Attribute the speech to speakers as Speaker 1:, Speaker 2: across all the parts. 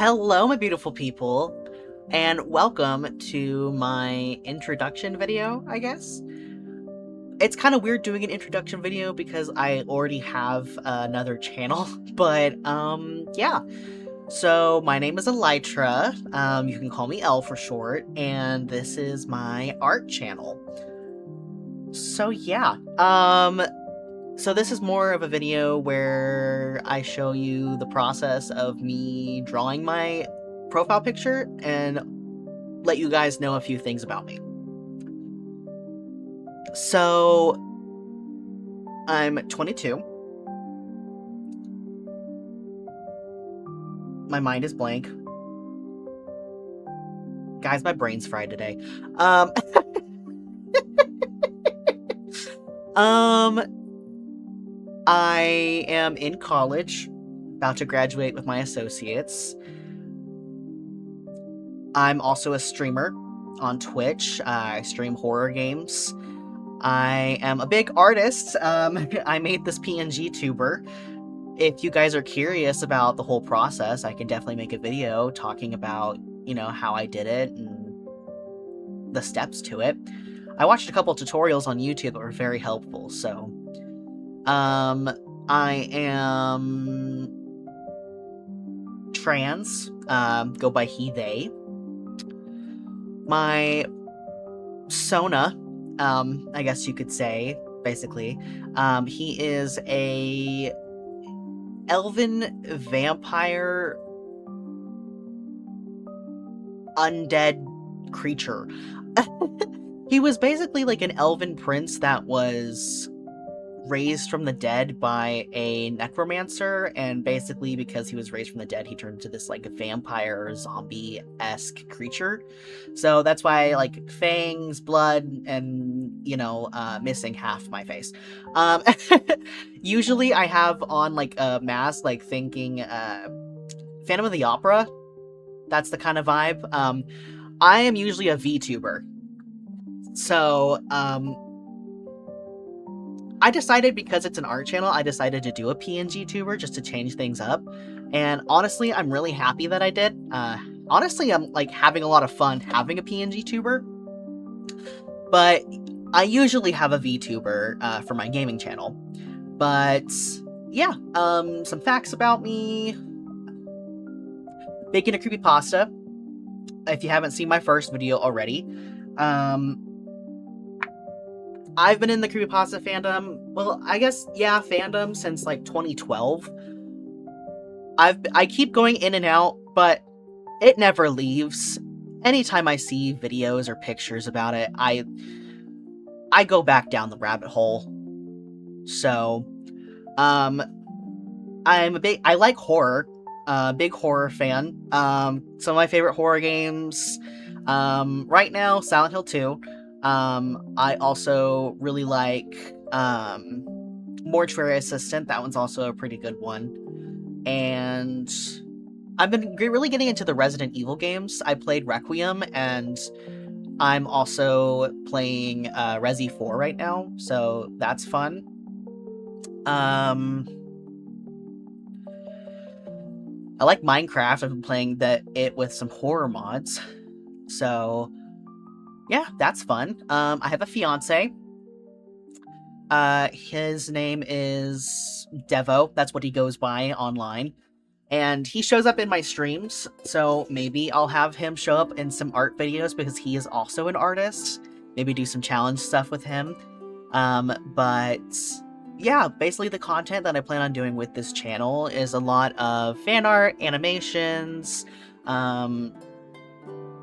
Speaker 1: Hello, my beautiful people, and welcome to my introduction video, I guess. It's kind of weird doing an introduction video because I already have another channel, but, yeah. So, my name is Elytra, you can call me Elle for short, and this is my art channel. So, yeah, so this is more of a video where I show you the process of me drawing my profile picture and let you guys know a few things about me. So, I'm 22. My mind is blank. Guys, my brain's fried today. I am in college, about to graduate with my associates. I'm also a streamer on Twitch. I stream horror games. I am a big artist. I made this pngtuber. If you guys are curious about the whole process, I can definitely make a video talking about, how I did it and the steps to it. I watched a couple tutorials on YouTube that were very helpful, so I am trans, go by he, they. My Sona, I guess you could say, basically, he is a elven vampire undead creature. He was basically like an elven prince that was raised from the dead by a necromancer, and basically because he was raised from the dead, he turned into this like vampire zombie-esque creature. So that's why like fangs, blood, and missing half my face. Usually I have on like a mask, like thinking Phantom of the Opera. That's the kind of vibe. I am usually a VTuber. So I decided, because it's an art channel, I decided to do a pngtuber just to change things up. And honestly, I'm really happy that I did. Honestly, I'm like having a lot of fun having a pngtuber. But I usually have a VTuber for my gaming channel. But yeah, some facts about me. Making a creepypasta. If you haven't seen my first video already. I've been in the creepypasta fandom, well, I guess, yeah, fandom since, like, 2012. I keep going in and out, but it never leaves. Anytime I see videos or pictures about it, I go back down the rabbit hole. So, I like horror, big horror fan. Some of my favorite horror games, right now, Silent Hill 2. I also really like Mortuary Assistant. That one's also a pretty good one. And I've been really getting into the Resident Evil games. I played Requiem, and I'm also playing Resi 4 right now, so that's fun. I like Minecraft. I've been playing it with some horror mods. So yeah, that's fun. I have a fiance. His name is Devo. That's what he goes by online. And he shows up in my streams, so maybe I'll have him show up in some art videos because he is also an artist. Maybe do some challenge stuff with him. But yeah, basically the content that I plan on doing with this channel is a lot of fan art, animations,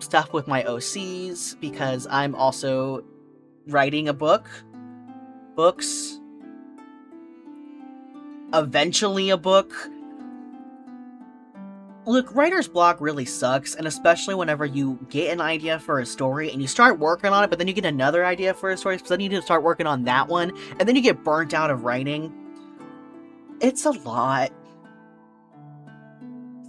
Speaker 1: stuff with my OCs, because I'm also writing a books, eventually a book. Look, writer's block really sucks, and especially whenever you get an idea for a story and you start working on it, but then you get another idea for a story, so then you need to start working on that one, and then you get burnt out of writing. It's a lot.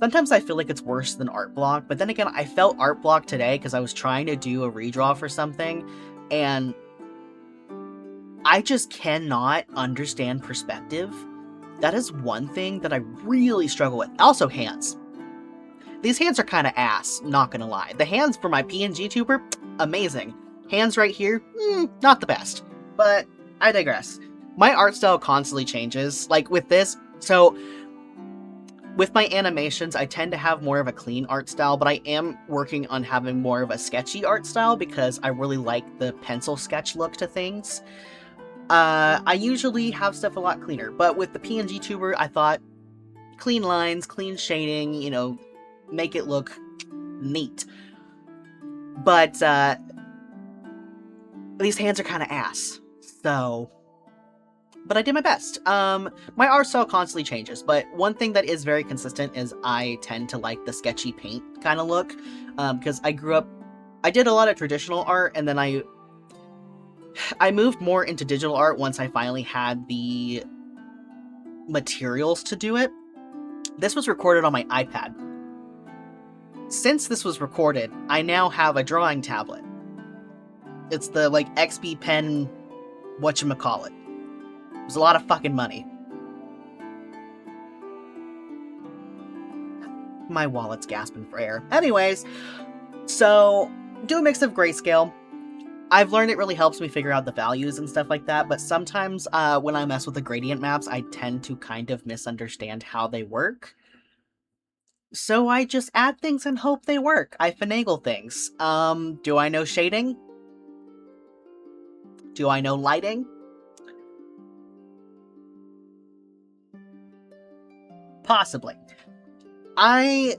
Speaker 1: Sometimes I feel like it's worse than art block, but then again, I felt art block today because I was trying to do a redraw for something, and I just cannot understand perspective. That is one thing that I really struggle with. Also, hands. These hands are kind of ass, not gonna lie. The hands for my pngtuber, amazing. Hands right here, not the best. But I digress. My art style constantly changes. Like with this, so with my animations, I tend to have more of a clean art style, but I am working on having more of a sketchy art style because I really like the pencil sketch look to things. I usually have stuff a lot cleaner, but with the pngtuber, I thought clean lines, clean shading, you know, make it look neat. But these hands are kind of ass, so... But I did my best. My art style constantly changes, but one thing that is very consistent is I tend to like the sketchy paint kind of look, because I grew up... I did a lot of traditional art, and then I moved more into digital art once I finally had the materials to do it. This was recorded on my iPad. Since this was recorded, I now have a drawing tablet. It's the, like, XP pen whatchamacallit. It was a lot of fucking money. My wallet's gasping for air. Anyways, so do a mix of grayscale. I've learned it really helps me figure out the values and stuff like that, but sometimes when I mess with the gradient maps, I tend to kind of misunderstand how they work. So I just add things and hope they work. I finagle things. Do I know shading? Do I know lighting? Possibly. Art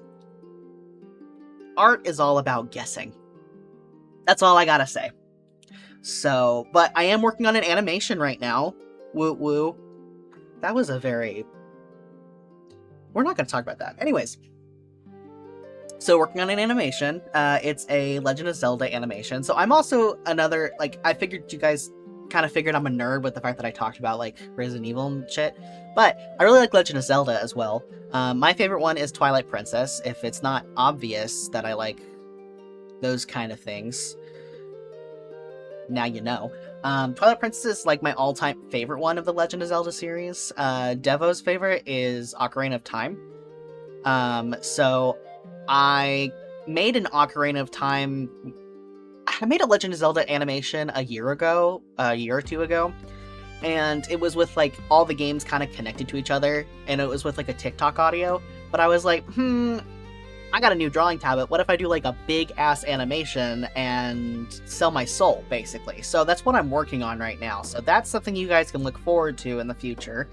Speaker 1: is all about guessing. That's all I gotta say. So, but I am working on an animation right now. Woo woo. That was a very... We're not gonna talk about that. Anyways. So, working on an animation. It's a Legend of Zelda animation. So, I'm also another... Like, I figured you guys kind of figured I'm a nerd with the fact that I talked about, like, Resident Evil and shit. But I really like Legend of Zelda as well. My favorite one is Twilight Princess, if it's not obvious that I like those kind of things. Now you know. Twilight Princess is like my all-time favorite one of the Legend of Zelda series. Devo's favorite is Ocarina of Time. So I made an Ocarina of Time... I made a Legend of Zelda animation a year or two ago. And it was with, like, all the games kind of connected to each other, and it was with, like, a TikTok audio. But I was like, I got a new drawing tablet. What if I do, like, a big-ass animation and sell my soul, basically? So that's what I'm working on right now. So that's something you guys can look forward to in the future.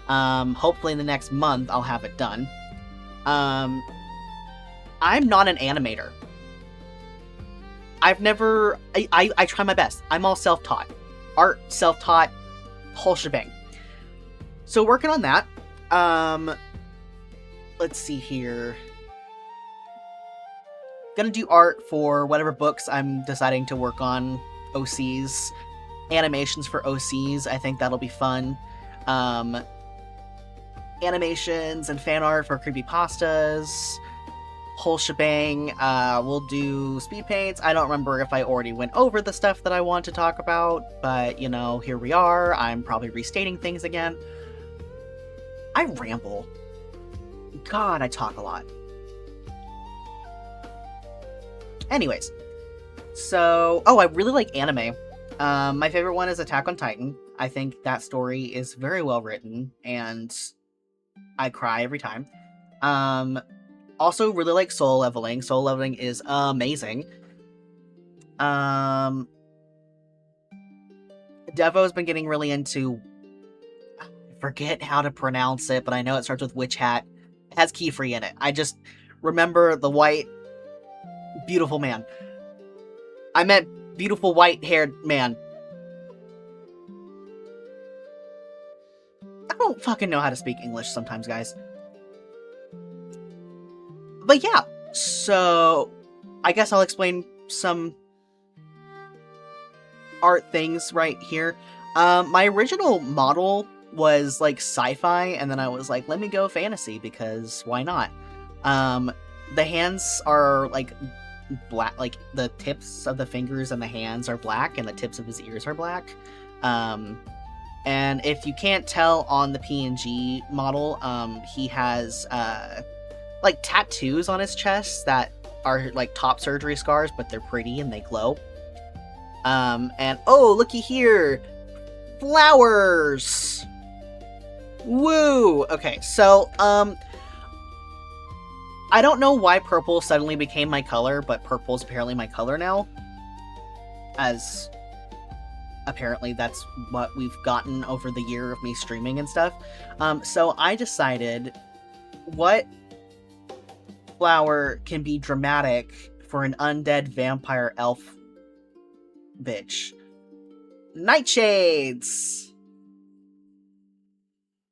Speaker 1: Hopefully in the next month, I'll have it done. I'm not an animator. I've never... I try my best. I'm all self-taught. Art, self-taught, whole shebang. So working on that. Let's see here. Gonna do art for whatever books I'm deciding to work on. OCs. Animations for OCs. I think that'll be fun. Animations and fan art for creepypastas. Whole shebang. We'll do speed paints. I don't remember if I already went over the stuff that I want to talk about, but, you know, here we are. I'm probably restating things again. I ramble. God, I talk a lot. Anyways. So, I really like anime. My favorite one is Attack on Titan. I think that story is very well written, and I cry every time. Also really like Soul Leveling. Soul Leveling is amazing. Devo's been getting really into... I forget how to pronounce it, but I know it starts with Witch Hat. It has Keyfree in it. I just remember the white, beautiful man. I meant beautiful white-haired man. I don't fucking know how to speak English sometimes, guys. But yeah, so I guess I'll explain some art things right here. My original model was like sci-fi, and then I was like, let me go fantasy, because why not? The hands are like black, like the tips of the fingers and the hands are black, and the tips of his ears are black. And if you can't tell on the PNG model, he has like tattoos on his chest that are like top surgery scars, but they're pretty and they glow. And oh, looky here, flowers. Woo. Okay, so I don't know why purple suddenly became my color, but purple is apparently my color now, as apparently that's what we've gotten over the year of me streaming and stuff. So I decided, what flower can be dramatic for an undead vampire elf bitch? Nightshades!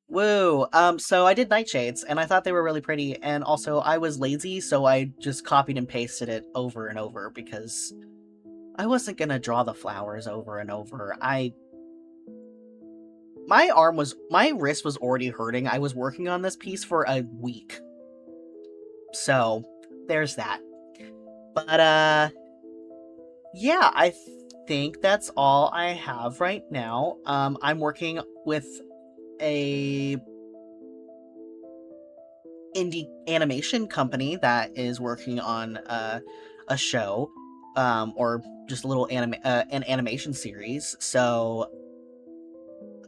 Speaker 1: Woo! So I did nightshades, and I thought they were really pretty, and also I was lazy, so I just copied and pasted it over and over, because I wasn't gonna draw the flowers over and over. My wrist was already hurting. I was working on this piece for a week. So, there's that. But, yeah, I think that's all I have right now. I'm working with a indie animation company that is working on a show, or just a little an animation series. So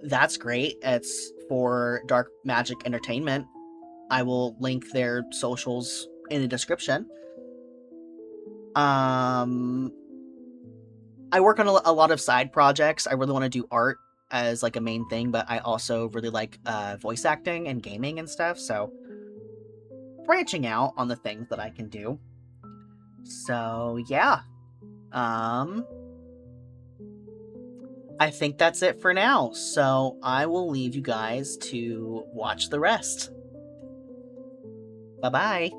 Speaker 1: that's great. It's for Dark Magic Entertainment. I will link their socials in the description. I work on a lot of side projects. I really want to do art as like a main thing, but I also really like voice acting and gaming and stuff, so branching out on the things that I can do. So yeah. I think that's it for now, so I will leave you guys to watch the rest. Bye-bye.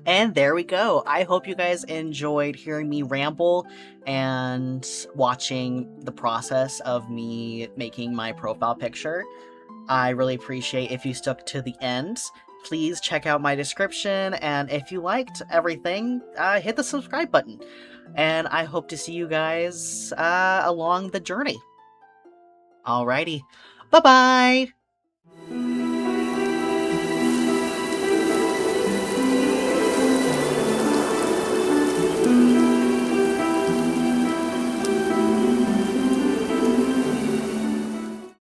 Speaker 1: And there we go. I hope you guys enjoyed hearing me ramble and watching the process of me making my profile picture. I really appreciate if you stuck to the end. Please check out my description, and if you liked everything, hit the subscribe button. And I hope to see you guys along the journey. Alrighty. Bye-bye!